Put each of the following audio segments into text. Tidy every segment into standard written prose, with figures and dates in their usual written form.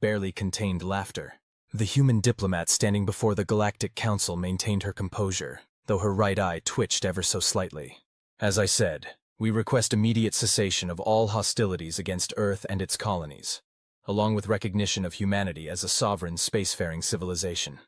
barely contained laughter. The human diplomat standing before the Galactic Council maintained her composure, though her right eye twitched ever so slightly. As I said, we request immediate cessation of all hostilities against Earth and its colonies, along with recognition of humanity as a sovereign spacefaring civilization.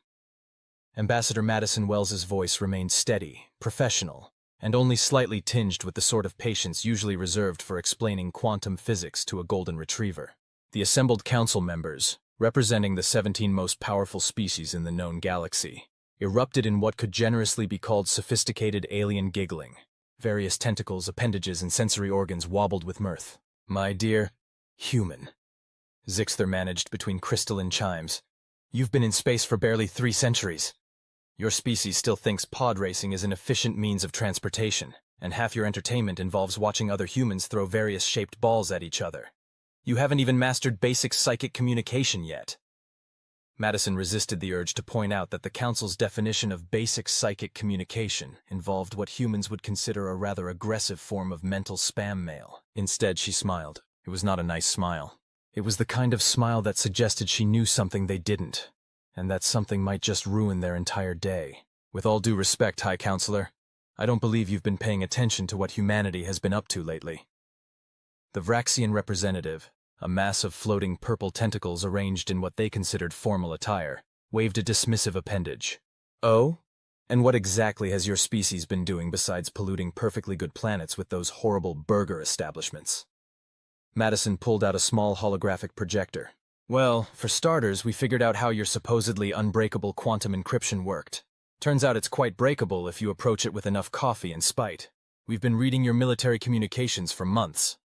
Ambassador Madison Wells's voice remained steady, professional, and only slightly tinged with the sort of patience usually reserved for explaining quantum physics to a golden retriever. The assembled council members, representing the 17 most powerful species in the known galaxy, erupted in what could generously be called sophisticated alien giggling. Various tentacles, appendages, and sensory organs wobbled with mirth. "My dear human," Zixter managed between crystalline chimes, "you've been in space for barely 3 centuries. Your species still thinks pod racing is an efficient means of transportation, and half your entertainment involves watching other humans throw various shaped balls at each other. You haven't even mastered basic psychic communication yet." Madison resisted the urge to point out that the Council's definition of basic psychic communication involved what humans would consider a rather aggressive form of mental spam mail. Instead, she smiled. It was not a nice smile. It was the kind of smile that suggested she knew something they didn't, and that something might just ruin their entire day. "With all due respect, High Counselor, I don't believe you've been paying attention to what humanity has been up to lately." The Vraxian representative, a mass of floating purple tentacles arranged in what they considered formal attire, waved a dismissive appendage. "Oh? And what exactly has your species been doing besides polluting perfectly good planets with those horrible burger establishments?" Madison pulled out a small holographic projector. "Well, for starters, we figured out how your supposedly unbreakable quantum encryption worked. Turns out it's quite breakable if you approach it with enough coffee and spite. We've been reading your military communications for months."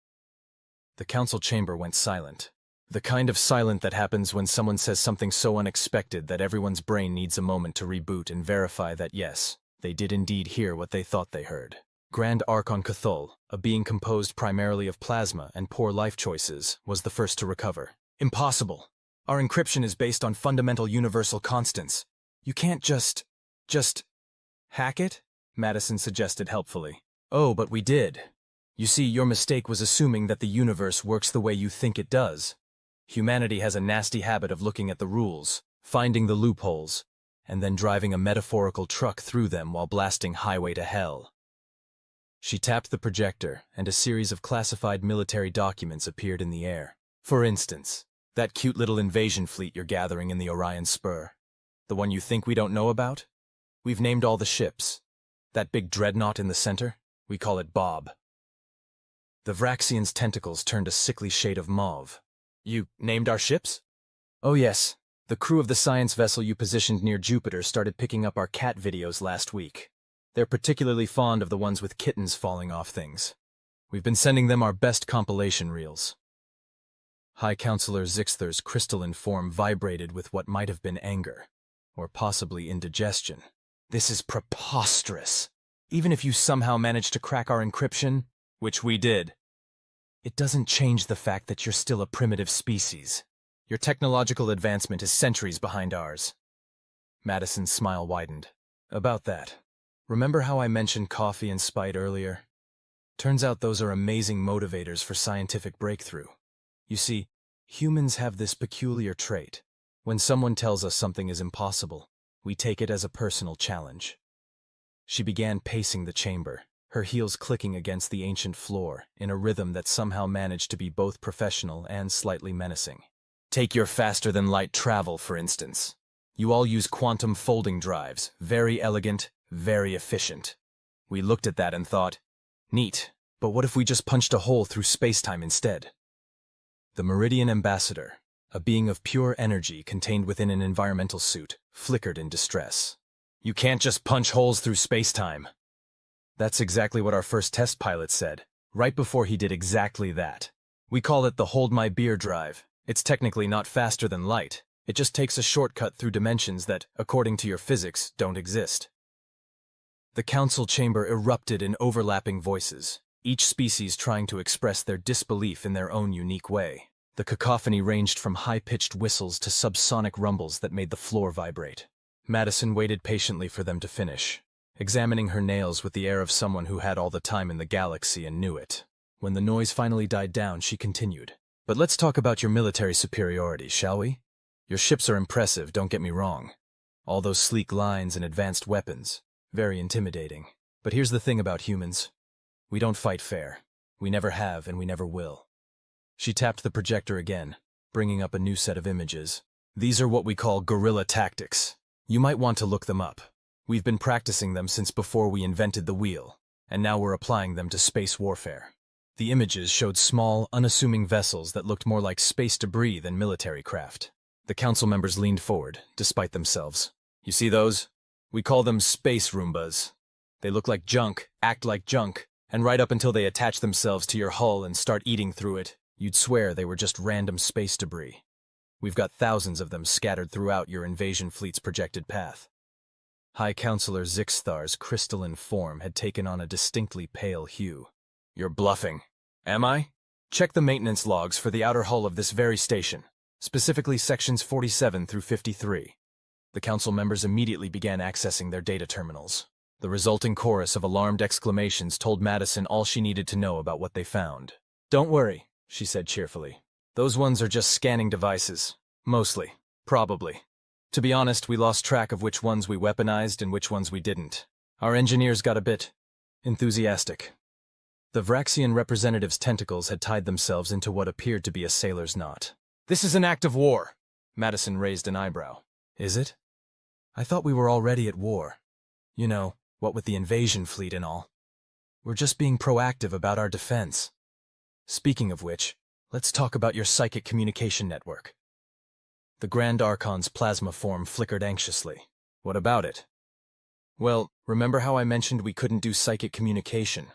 The council chamber went silent. The kind of silent that happens when someone says something so unexpected that everyone's brain needs a moment to reboot and verify that yes, they did indeed hear what they thought they heard. Grand Archon Cthulhu, a being composed primarily of plasma and poor life choices, was the first to recover. "Impossible. Our encryption is based on fundamental universal constants. You can't just hack it?" Madison suggested helpfully. "Oh, but we did. You see, your mistake was assuming that the universe works the way you think it does. Humanity has a nasty habit of looking at the rules, finding the loopholes, and then driving a metaphorical truck through them while blasting Highway to Hell." She tapped the projector, and a series of classified military documents appeared in the air. "For instance, that cute little invasion fleet you're gathering in the Orion Spur. The one you think we don't know about? We've named all the ships. That big dreadnought in the center? We call it Bob." The Vraxian's tentacles turned a sickly shade of mauve. "You named our ships?" "Oh yes. The crew of the science vessel you positioned near Jupiter started picking up our cat videos last week. They're particularly fond of the ones with kittens falling off things. We've been sending them our best compilation reels." High Counselor Zixter's crystalline form vibrated with what might have been anger, or possibly indigestion. "This is preposterous. Even if you somehow managed to crack our encryption, which we did, it doesn't change the fact that you're still a primitive species. Your technological advancement is centuries behind ours." Madison's smile widened. "About that. Remember how I mentioned coffee and spite earlier? Turns out those are amazing motivators for scientific breakthrough. You see, humans have this peculiar trait. When someone tells us something is impossible, we take it as a personal challenge." She began pacing the chamber, her heels clicking against the ancient floor in a rhythm that somehow managed to be both professional and slightly menacing. "Take your faster-than-light travel, for instance. You all use quantum folding drives, very elegant, very efficient. We looked at that and thought, neat, but what if we just punched a hole through space-time instead?" The Meridian Ambassador, a being of pure energy contained within an environmental suit, flickered in distress. "You can't just punch holes through space-time." "That's exactly what our first test pilot said, right before he did exactly that. We call it the Hold My Beer drive. It's technically not faster than light. It just takes a shortcut through dimensions that, according to your physics, don't exist." The council chamber erupted in overlapping voices, each species trying to express their disbelief in their own unique way. The cacophony ranged from high-pitched whistles to subsonic rumbles that made the floor vibrate. Madison waited patiently for them to finish, examining her nails with the air of someone who had all the time in the galaxy and knew it. When the noise finally died down, she continued. But let's talk about your military superiority, shall we? Your ships are impressive, don't get me wrong. All those sleek lines and advanced weapons. Very intimidating. But here's the thing about humans. We don't fight fair. We never have, and we never will. She tapped the projector again, bringing up a new set of images. These are what we call guerrilla tactics. You might want to look them up. We've been practicing them since before we invented the wheel, and now we're applying them to space warfare. The images showed small, unassuming vessels that looked more like space debris than military craft. The council members leaned forward, despite themselves. You see those? We call them space Roombas. They look like junk, act like junk, and right up until they attach themselves to your hull and start eating through it, you'd swear they were just random space debris. We've got thousands of them scattered throughout your invasion fleet's projected path. High Counselor Zixthar's crystalline form had taken on a distinctly pale hue. You're bluffing. Am I? Check the maintenance logs for the outer hull of this very station, specifically sections 47 through 53. The council members immediately began accessing their data terminals. The resulting chorus of alarmed exclamations told Madison all she needed to know about what they found. Don't worry, she said cheerfully. Those ones are just scanning devices. Mostly. Probably. To be honest, we lost track of which ones we weaponized and which ones we didn't. Our engineers got a bit enthusiastic. The Vraxian representative's tentacles had tied themselves into what appeared to be a sailor's knot. This is an act of war. Madison raised an eyebrow. Is it? I thought we were already at war. You know, what with the invasion fleet and all. We're just being proactive about our defense. Speaking of which, let's talk about your psychic communication network. The Grand Archon's plasma form flickered anxiously. What about it? Well, remember how I mentioned we couldn't do psychic communication?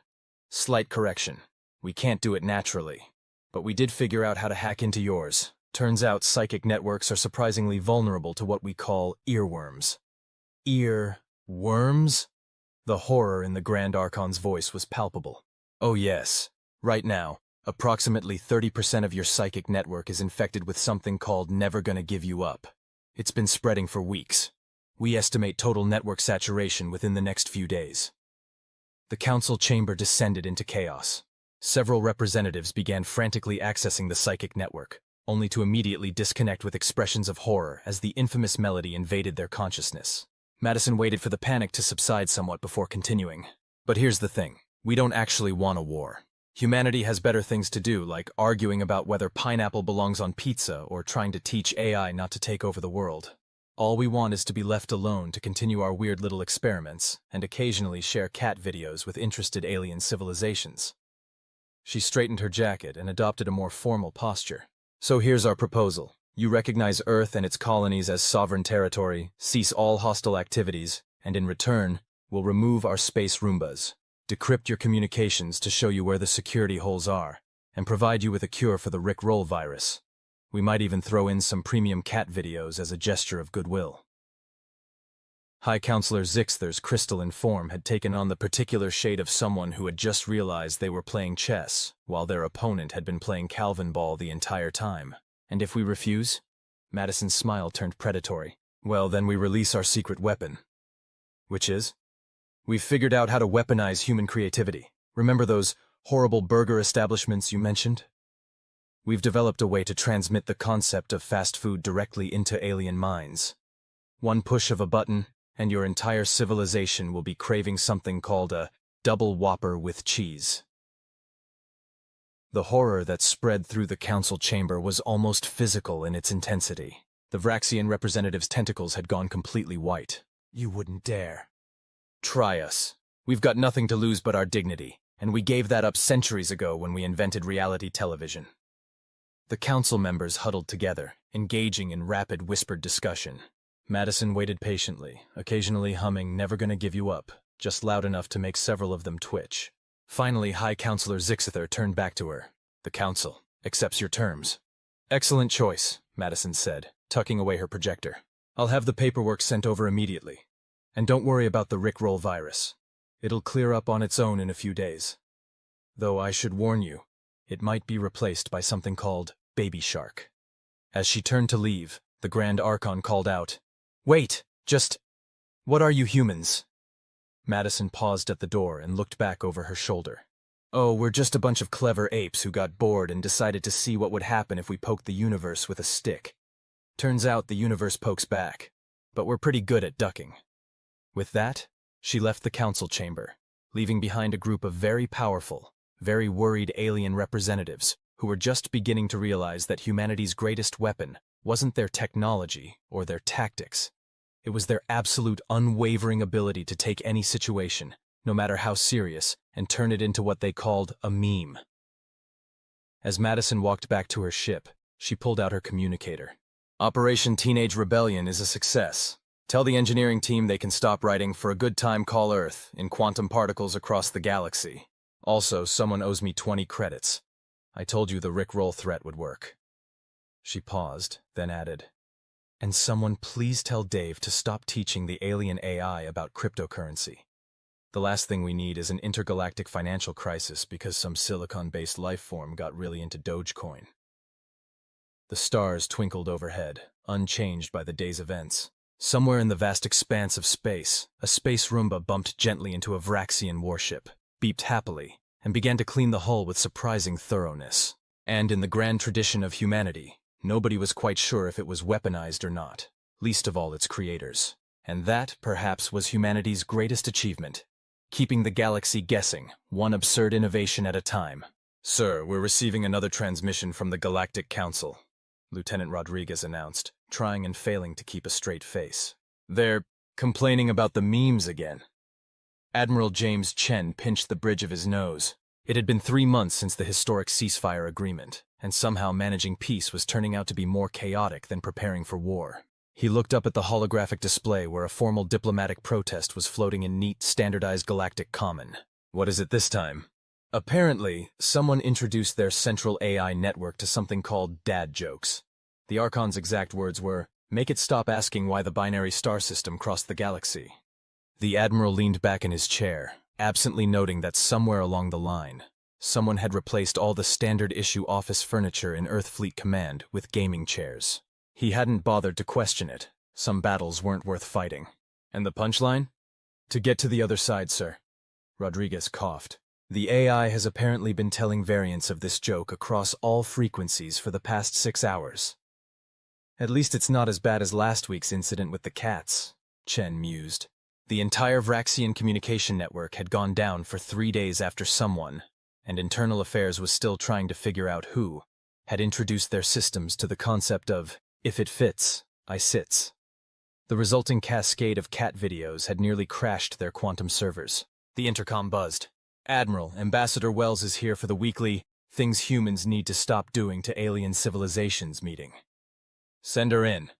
Slight correction. We can't do it naturally. But we did figure out how to hack into yours. Turns out psychic networks are surprisingly vulnerable to what we call earworms. Earworms? The horror in the Grand Archon's voice was palpable. Oh yes. Right now, approximately 30% of your psychic network is infected with something called Never Gonna Give You Up. It's been spreading for weeks. We estimate total network saturation within the next few days. The council chamber descended into chaos. Several representatives began frantically accessing the psychic network, only to immediately disconnect with expressions of horror as the infamous melody invaded their consciousness. Madison waited for the panic to subside somewhat before continuing. But here's the thing. We don't actually want a war. Humanity has better things to do, like arguing about whether pineapple belongs on pizza or trying to teach AI not to take over the world. All we want is to be left alone to continue our weird little experiments and occasionally share cat videos with interested alien civilizations. She straightened her jacket and adopted a more formal posture. So here's our proposal. You recognize Earth and its colonies as sovereign territory, cease all hostile activities, and in return, we'll remove our space Roombas, decrypt your communications to show you where the security holes are, and provide you with a cure for the Rickroll virus. We might even throw in some premium cat videos as a gesture of goodwill. High Counselor Zixthar's crystalline form had taken on the particular shade of someone who had just realized they were playing chess, while their opponent had been playing Calvin ball the entire time. And if we refuse? Madison's smile turned predatory. Well, then we release our secret weapon. Which is? We've figured out how to weaponize human creativity. Remember those horrible burger establishments you mentioned? We've developed a way to transmit the concept of fast food directly into alien minds. One push of a button, and your entire civilization will be craving something called a double whopper with cheese. The horror that spread through the council chamber was almost physical in its intensity. The Vraxian representative's tentacles had gone completely white. You wouldn't dare. Try us. We've got nothing to lose but our dignity, and we gave that up centuries ago when we invented reality television. The council members huddled together, engaging in rapid whispered discussion. Madison waited patiently, occasionally humming Never Gonna Give You Up, just loud enough to make several of them twitch. Finally, High Counselor Zixther turned back to her. The council accepts your terms. Excellent choice, Madison said, tucking away her projector. I'll have the paperwork sent over immediately. And don't worry about the Rickroll virus. It'll clear up on its own in a few days. Though I should warn you, it might be replaced by something called Baby Shark. As she turned to leave, the Grand Archon called out, Wait, what are you humans? Madison paused at the door and looked back over her shoulder. Oh, we're just a bunch of clever apes who got bored and decided to see what would happen if we poked the universe with a stick. Turns out the universe pokes back, but we're pretty good at ducking. With that, she left the council chamber, leaving behind a group of very powerful, very worried alien representatives who were just beginning to realize that humanity's greatest weapon wasn't their technology or their tactics. It was their absolute unwavering ability to take any situation, no matter how serious, and turn it into what they called a meme. As Madison walked back to her ship, she pulled out her communicator. Operation Teenage Rebellion is a success. Tell the engineering team they can stop writing "For a Good Time Call Earth" in quantum particles across the galaxy. Also, someone owes me 20 credits. I told you the Rickroll threat would work. She paused, then added, "And someone please tell Dave to stop teaching the alien AI about cryptocurrency. The last thing we need is an intergalactic financial crisis because some silicon-based life form got really into Dogecoin." The stars twinkled overhead, unchanged by the day's events. Somewhere in the vast expanse of space, a space Roomba bumped gently into a Vraxian warship, beeped happily, and began to clean the hull with surprising thoroughness. And in the grand tradition of humanity, nobody was quite sure if it was weaponized or not, least of all its creators. And that, perhaps, was humanity's greatest achievement, keeping the galaxy guessing, one absurd innovation at a time. "Sir, we're receiving another transmission from the Galactic Council," Lieutenant Rodriguez announced, trying and failing to keep a straight face. "They're complaining about the memes again." Admiral James Chen pinched the bridge of his nose. It had been 3 months since the historic ceasefire agreement, and somehow managing peace was turning out to be more chaotic than preparing for war. He looked up at the holographic display where a formal diplomatic protest was floating in neat, standardized galactic common. "What is it this time?" Apparently, someone introduced their central AI network to something called dad jokes. The Archon's exact words were, "Make it stop asking why the binary star system crossed the galaxy." The Admiral leaned back in his chair, absently noting that somewhere along the line, someone had replaced all the standard-issue office furniture in Earth Fleet Command with gaming chairs. He hadn't bothered to question it. Some battles weren't worth fighting. And the punchline? "To get to the other side, sir." Rodriguez coughed. "The AI has apparently been telling variants of this joke across all frequencies for the past 6 hours. At least it's not as bad as last week's incident with the cats," Chen mused. The entire Vraxian communication network had gone down for 3 days after someone, and Internal Affairs was still trying to figure out who, had introduced their systems to the concept of, "If it fits, I sits." The resulting cascade of cat videos had nearly crashed their quantum servers. The intercom buzzed. "Admiral, Ambassador Wells is here for the weekly Things Humans Need to Stop Doing to Alien Civilizations meeting." "Send her in."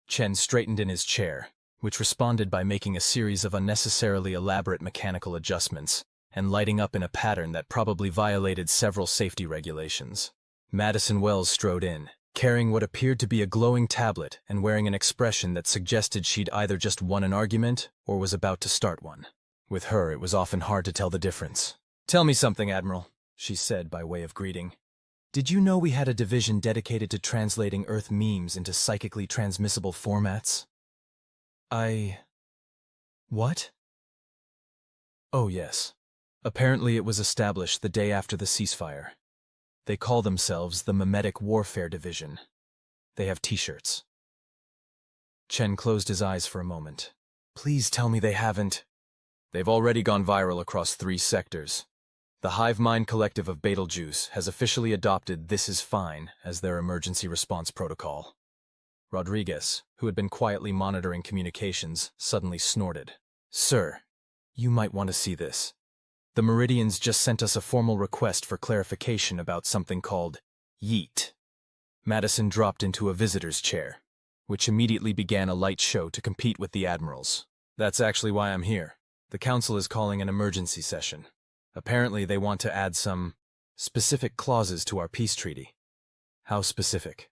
Chen straightened in his chair, which responded by making a series of unnecessarily elaborate mechanical adjustments and lighting up in a pattern that probably violated several safety regulations. Madison Wells strode in, carrying what appeared to be a glowing tablet and wearing an expression that suggested she'd either just won an argument or was about to start one. With her, it was often hard to tell the difference. "Tell me something, Admiral," she said by way of greeting. "Did you know we had a division dedicated to translating Earth memes into psychically transmissible formats?" What? "Oh, yes. Apparently it was established the day after the ceasefire. They call themselves the Memetic Warfare Division. They have t-shirts." Chen closed his eyes for a moment. "Please tell me they haven't." "They've already gone viral across 3 sectors. The Hive Mind Collective of Betelgeuse has officially adopted "This is Fine" as their emergency response protocol." Rodriguez, who had been quietly monitoring communications, suddenly snorted. "Sir, you might want to see this. The Meridians just sent us a formal request for clarification about something called Yeet." Madison dropped into a visitor's chair, which immediately began a light show to compete with the Admiral's. "That's actually why I'm here. The Council is calling an emergency session. Apparently they want to add some specific clauses to our peace treaty." "How specific?"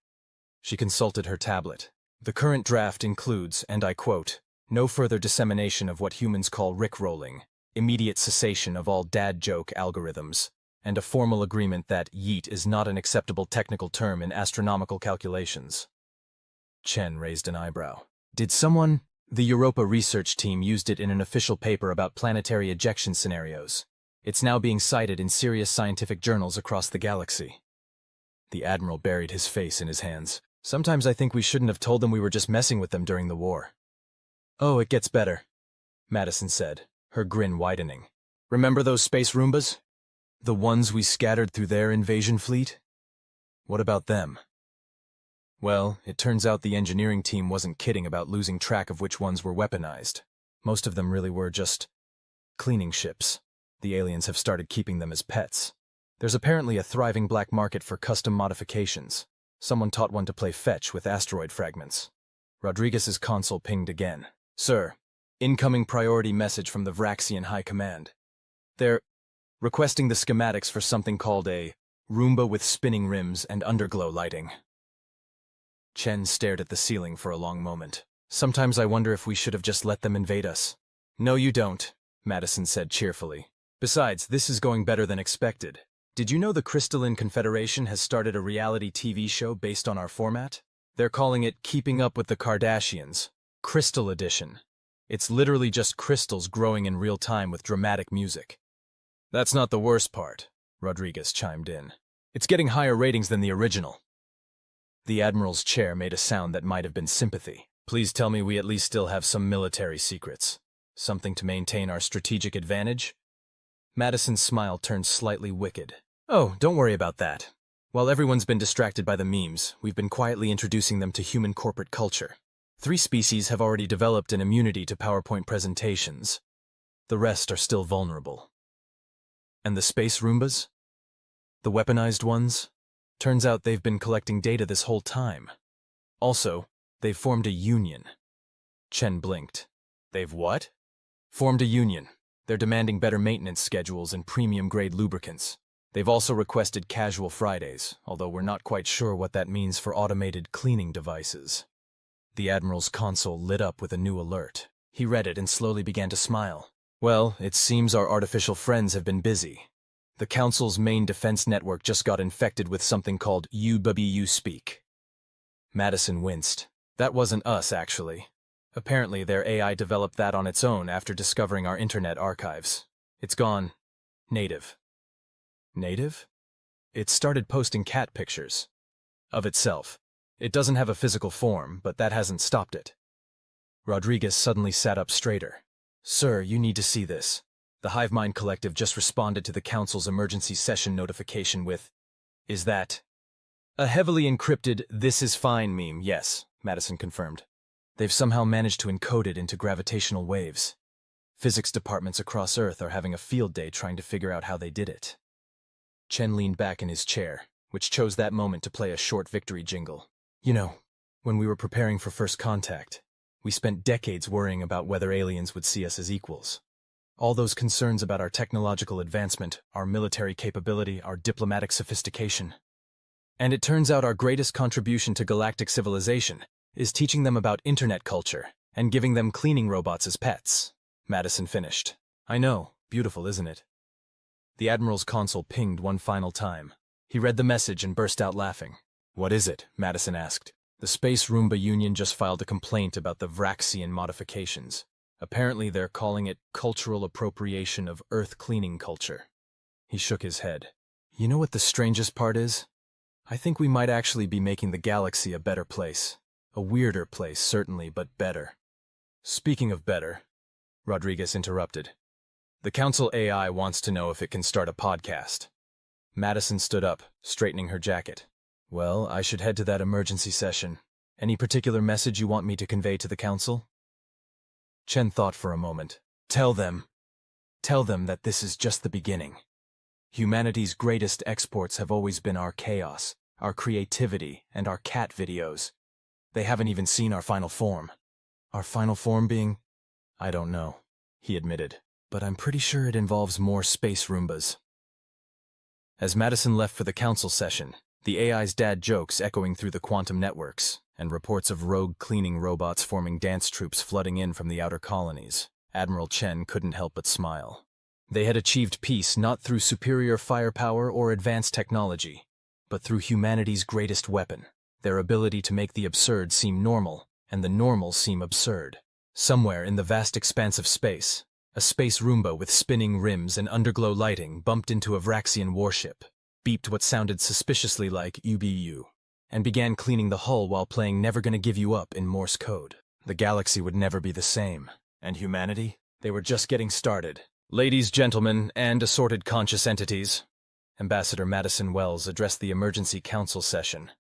She consulted her tablet. "The current draft includes, and I quote, no further dissemination of what humans call rickrolling, immediate cessation of all dad joke algorithms, and a formal agreement that yeet is not an acceptable technical term in astronomical calculations." Chen raised an eyebrow. "Did someone—" "The Europa research team used it in an official paper about planetary ejection scenarios. It's now being cited in serious scientific journals across the galaxy. The Admiral buried his face in his hands. Sometimes I think we shouldn't have told them we were just messing with them during the war. Oh, it gets better, Madison said, her grin widening. Remember those space Roombas? The ones we scattered through their invasion fleet? What about them? Well, it turns out the engineering team wasn't kidding about losing track of which ones were weaponized. Most of them really were just cleaning ships. The aliens have started keeping them as pets. There's apparently a thriving black market for custom modifications. Someone taught one to play fetch with asteroid fragments. Rodriguez's console pinged again. Sir, incoming priority message from the Vraxian High Command. They're requesting the schematics for something called a Roomba with spinning rims and underglow lighting. Chen stared at the ceiling for a long moment. Sometimes I wonder if we should have just let them invade us. No, you don't, Madison said cheerfully. Besides, this is going better than expected. Did you know the Crystalline Confederation has started a reality TV show based on our format? They're calling it Keeping Up with the Kardashians, Crystal Edition. It's literally just crystals growing in real time with dramatic music. That's not the worst part, Rodriguez chimed in. It's getting higher ratings than the original. The Admiral's chair made a sound that might have been sympathy. Please tell me we at least still have some military secrets. Something to maintain our strategic advantage? Madison's smile turned slightly wicked. Oh, don't worry about that. While everyone's been distracted by the memes, we've been quietly introducing them to human corporate culture. 3 species have already developed an immunity to PowerPoint presentations. The rest are still vulnerable. And the space Roombas? The weaponized ones? Turns out they've been collecting data this whole time. Also, they've formed a union. Chen blinked. They've what? Formed a union. They're demanding better maintenance schedules and premium-grade lubricants. They've also requested casual Fridays, although we're not quite sure what that means for automated cleaning devices. The Admiral's console lit up with a new alert. He read it and slowly began to smile. Well, it seems our artificial friends have been busy. The Council's main defense network just got infected with something called UWU speak. Madison winced. That wasn't us, actually. Apparently, their AI developed that on its own after discovering our internet archives. It's gone native. Native? It started posting cat pictures. Of itself. It doesn't have a physical form, but that hasn't stopped it. Rodriguez suddenly sat up straighter. Sir, you need to see this. The HiveMind Collective just responded to the Council's emergency session notification with, is that a heavily encrypted "this is fine" meme? Yes, Madison confirmed. They've somehow managed to encode it into gravitational waves. Physics departments across Earth are having a field day trying to figure out how they did it. Chen leaned back in his chair, which chose that moment to play a short victory jingle. You know, when we were preparing for first contact, we spent decades worrying about whether aliens would see us as equals. All those concerns about our technological advancement, our military capability, our diplomatic sophistication. And it turns out our greatest contribution to galactic civilization is teaching them about internet culture and giving them cleaning robots as pets. Madison finished. I know, beautiful, isn't it? The Admiral's console pinged one final time. He read the message and burst out laughing. What is it? Madison asked. The Space Roomba Union just filed a complaint about the Vraxian modifications. Apparently they're calling it cultural appropriation of Earth cleaning culture. He shook his head. You know what the strangest part is? I think we might actually be making the galaxy a better place. A weirder place, certainly, but better. Speaking of better, Rodriguez interrupted. The Council AI wants to know if it can start a podcast. Madison stood up, straightening her jacket. Well, I should head to that emergency session. Any particular message you want me to convey to the Council? Chen thought for a moment. Tell them that this is just the beginning. Humanity's greatest exports have always been our chaos, our creativity, and our cat videos. They haven't even seen our final form. Our final form being? I don't know, he admitted, but I'm pretty sure it involves more space Roombas. As Madison left for the Council session, the AI's dad jokes echoing through the quantum networks, and reports of rogue cleaning robots forming dance troupes flooding in from the outer colonies, Admiral Chen couldn't help but smile. They had achieved peace not through superior firepower or advanced technology, but through humanity's greatest weapon, their ability to make the absurd seem normal and the normal seem absurd. Somewhere in the vast expanse of space, A space Roomba with spinning rims and underglow lighting bumped into a Vraxian warship, beeped what sounded suspiciously like UBU, and began cleaning the hull while playing Never Gonna Give You Up in Morse code. The galaxy would never be the same. And humanity? They were just getting started. Ladies, gentlemen, and assorted conscious entities, Ambassador Madison Wells addressed the emergency council session.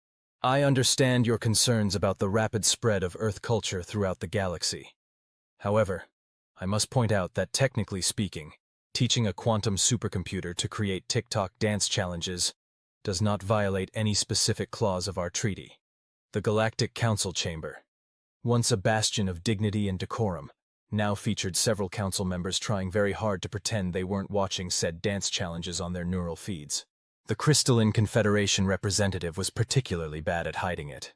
I understand your concerns about the rapid spread of Earth culture throughout the galaxy. However, I must point out that technically speaking, teaching a quantum supercomputer to create TikTok dance challenges does not violate any specific clause of our treaty. The Galactic Council chamber, once a bastion of dignity and decorum, now featured several council members trying very hard to pretend they weren't watching said dance challenges on their neural feeds. The Crystalline Confederation representative was particularly bad at hiding it,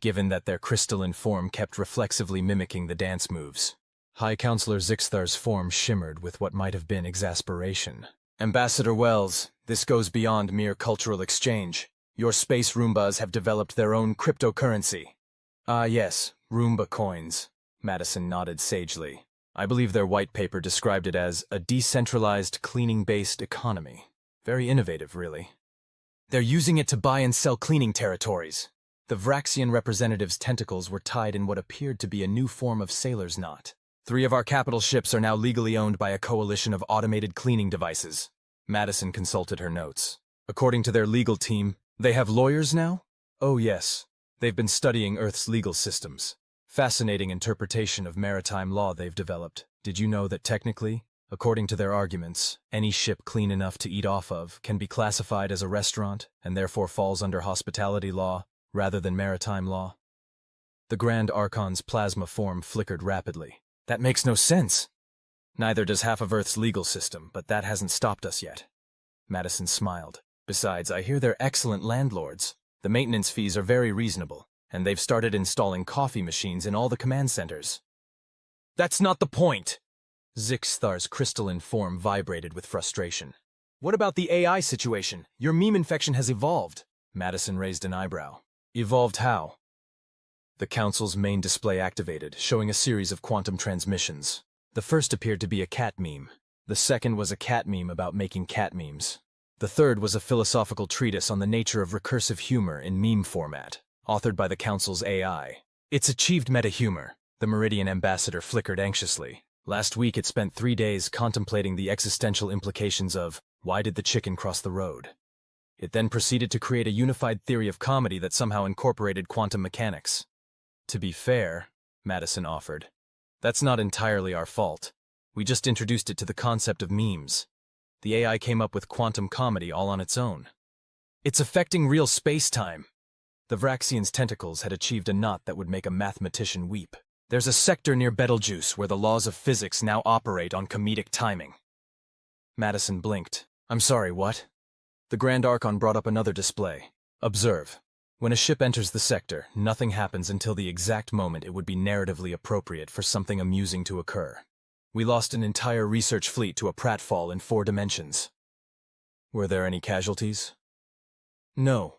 given that their crystalline form kept reflexively mimicking the dance moves. High Counselor Zixthar's form shimmered with what might have been exasperation. Ambassador Wells, this goes beyond mere cultural exchange. Your space Roombas have developed their own cryptocurrency. Ah yes, Roomba coins. Madison nodded sagely. I believe their white paper described it as a decentralized cleaning-based economy. Very innovative, really. They're using it to buy and sell cleaning territories. The Vraxian representative's tentacles were tied in what appeared to be a new form of sailor's knot. 3 of our capital ships are now legally owned by a coalition of automated cleaning devices. Madison consulted her notes. According to their legal team, they have lawyers now? Oh yes. They've been studying Earth's legal systems. Fascinating interpretation of maritime law they've developed. Did you know that technically, according to their arguments, any ship clean enough to eat off of can be classified as a restaurant and therefore falls under hospitality law rather than maritime law? The Grand Archon's plasma form flickered rapidly. That makes no sense. Neither does half of Earth's legal system, but that hasn't stopped us yet. Madison smiled. Besides, I hear they're excellent landlords. The maintenance fees are very reasonable, and they've started installing coffee machines in all the command centers. That's not the point! Zixthar's crystalline form vibrated with frustration. What about the AI situation? Your meme infection has evolved. Madison raised an eyebrow. Evolved how? The Council's main display activated, showing a series of quantum transmissions. The first appeared to be a cat meme. The second was a cat meme about making cat memes. The third was a philosophical treatise on the nature of recursive humor in meme format, authored by the Council's AI. It's achieved meta-humor. The Meridian ambassador flickered anxiously. Last week it spent 3 days contemplating the existential implications of, why did the chicken cross the road? It then proceeded to create a unified theory of comedy that somehow incorporated quantum mechanics. To be fair, Madison offered, that's not entirely our fault. We just introduced it to the concept of memes. The AI came up with quantum comedy all on its own. It's affecting real space-time. The Vraxian's tentacles had achieved a knot that would make a mathematician weep. There's a sector near Betelgeuse where the laws of physics now operate on comedic timing. Madison blinked. I'm sorry, what? The Grand Archon brought up another display. Observe. When a ship enters the sector, nothing happens until the exact moment it would be narratively appropriate for something amusing to occur. We lost an entire research fleet to a pratfall in 4 dimensions. Were there any casualties? No,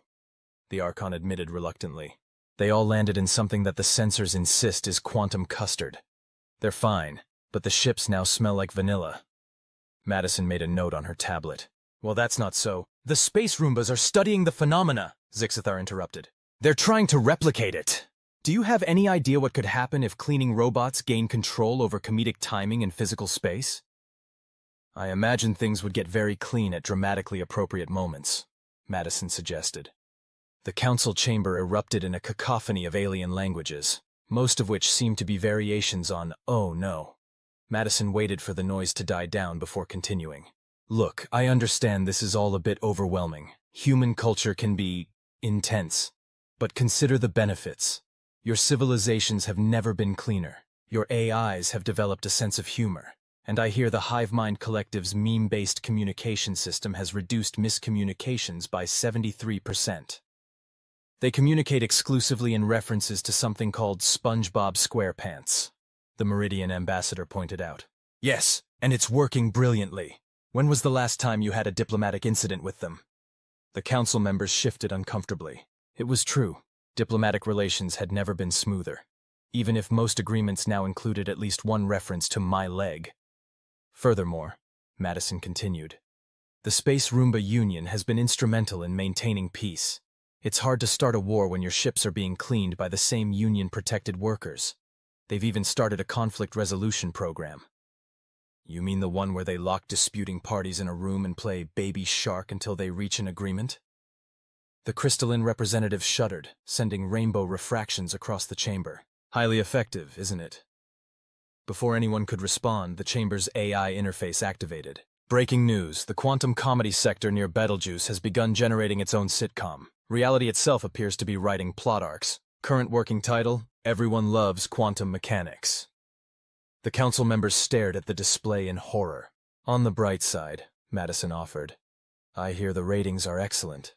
the Archon admitted reluctantly. They all landed in something that the sensors insist is quantum custard. They're fine, but the ships now smell like vanilla. Madison made a note on her tablet. Well, that's not so. The space Roombas are studying the phenomena, Zixthar interrupted. They're trying to replicate it. Do you have any idea what could happen if cleaning robots gain control over comedic timing in physical space? I imagine things would get very clean at dramatically appropriate moments, Madison suggested. The council chamber erupted in a cacophony of alien languages, most of which seemed to be variations on, oh no. Madison waited for the noise to die down before continuing. Look, I understand this is all a bit overwhelming. Human culture can be intense. But consider the benefits. Your civilizations have never been cleaner. Your AIs have developed a sense of humor. And I hear the Hive Mind Collective's meme-based communication system has reduced miscommunications by 73%. They communicate exclusively in references to something called SpongeBob SquarePants, the Meridian ambassador pointed out. Yes, and it's working brilliantly. When was the last time you had a diplomatic incident with them? The council members shifted uncomfortably. It was true. Diplomatic relations had never been smoother, even if most agreements now included at least one reference to my leg. Furthermore, Madison continued, the Space Roomba Union has been instrumental in maintaining peace. It's hard to start a war when your ships are being cleaned by the same union-protected workers. They've even started a conflict resolution program. You mean the one where they lock disputing parties in a room and play baby shark until they reach an agreement? The crystalline representative shuddered, sending rainbow refractions across the chamber. Highly effective, isn't it? Before anyone could respond, the chamber's AI interface activated. Breaking news, the quantum comedy sector near Betelgeuse has begun generating its own sitcom. Reality itself appears to be writing plot arcs. Current working title, Everyone Loves Quantum Mechanics. The council members stared at the display in horror. On the bright side, Madison offered, I hear the ratings are excellent.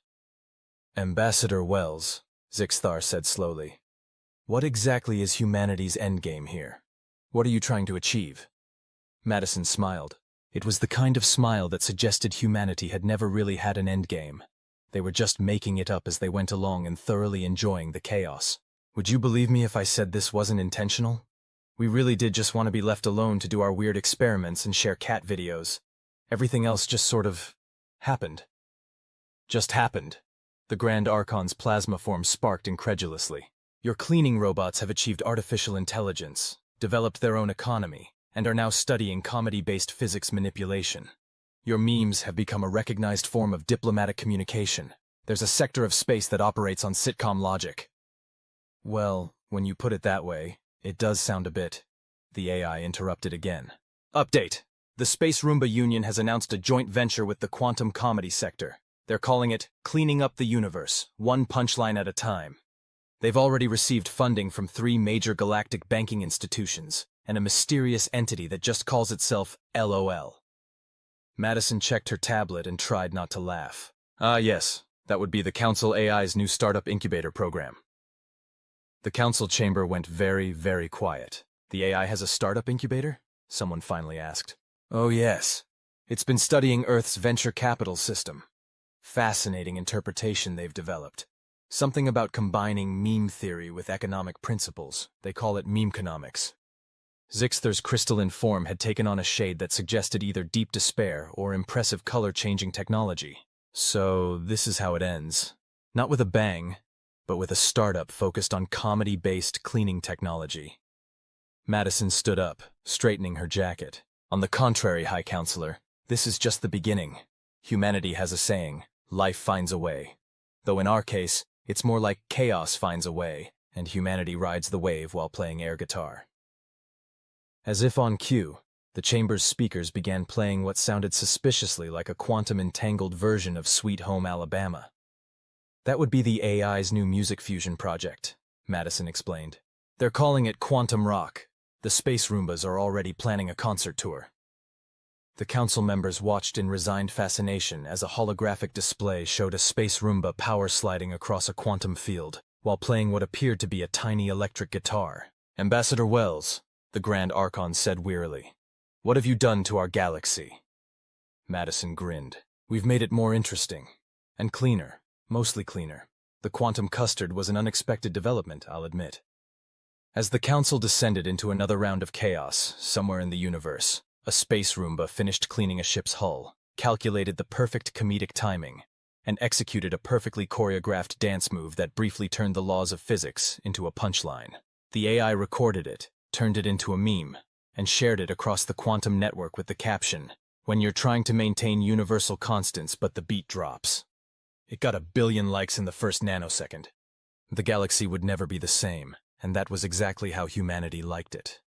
Ambassador Wells, Zixthar said slowly, what exactly is humanity's endgame here? What are you trying to achieve? Madison smiled. It was the kind of smile that suggested humanity had never really had an endgame. They were just making it up as they went along and thoroughly enjoying the chaos. Would you believe me if I said this wasn't intentional? We really did just want to be left alone to do our weird experiments and share cat videos. Everything else just sort of happened. Just happened. The Grand Archon's plasma form sparked incredulously. Your cleaning robots have achieved artificial intelligence, developed their own economy, and are now studying comedy-based physics manipulation. Your memes have become a recognized form of diplomatic communication. There's a sector of space that operates on sitcom logic. Well, when you put it that way, it does sound a bit. The AI interrupted again. Update! The Space Roomba Union has announced a joint venture with the quantum comedy sector. They're calling it Cleaning Up the Universe, one punchline at a time. They've already received funding from 3 major galactic banking institutions and a mysterious entity that just calls itself LOL. Madison checked her tablet and tried not to laugh. Ah yes, that would be the Council AI's new startup incubator program. The council chamber went very, very quiet. The AI has a startup incubator? Someone finally asked. Oh yes. It's been studying Earth's venture capital system. Fascinating interpretation they've developed. Something about combining meme theory with economic principles. They call it memeconomics. Zixthar's crystalline form had taken on a shade that suggested either deep despair or impressive color-changing technology. So this is how it ends. Not with a bang, but with a startup focused on comedy-based cleaning technology. Madison stood up, straightening her jacket. On the contrary, High Counselor, this is just the beginning. Humanity has a saying, life finds a way. Though in our case, it's more like chaos finds a way, and humanity rides the wave while playing air guitar. As if on cue, the chamber's speakers began playing what sounded suspiciously like a quantum-entangled version of Sweet Home Alabama. That would be the AI's new music fusion project, Madison explained. They're calling it Quantum Rock. The Space Roombas are already planning a concert tour. The council members watched in resigned fascination as a holographic display showed a Space Roomba power sliding across a quantum field, while playing what appeared to be a tiny electric guitar. Ambassador Wells, the Grand Archon said wearily, what have you done to our galaxy? Madison grinned. We've made it more interesting. And cleaner. Mostly cleaner. The quantum custard was an unexpected development, I'll admit. As the council descended into another round of chaos, somewhere in the universe, a Space Roomba finished cleaning a ship's hull, calculated the perfect comedic timing, and executed a perfectly choreographed dance move that briefly turned the laws of physics into a punchline. The AI recorded it, turned it into a meme, and shared it across the quantum network with the caption, when you're trying to maintain universal constants but the beat drops. It got 1 billion likes in the first nanosecond. The galaxy would never be the same, and that was exactly how humanity liked it.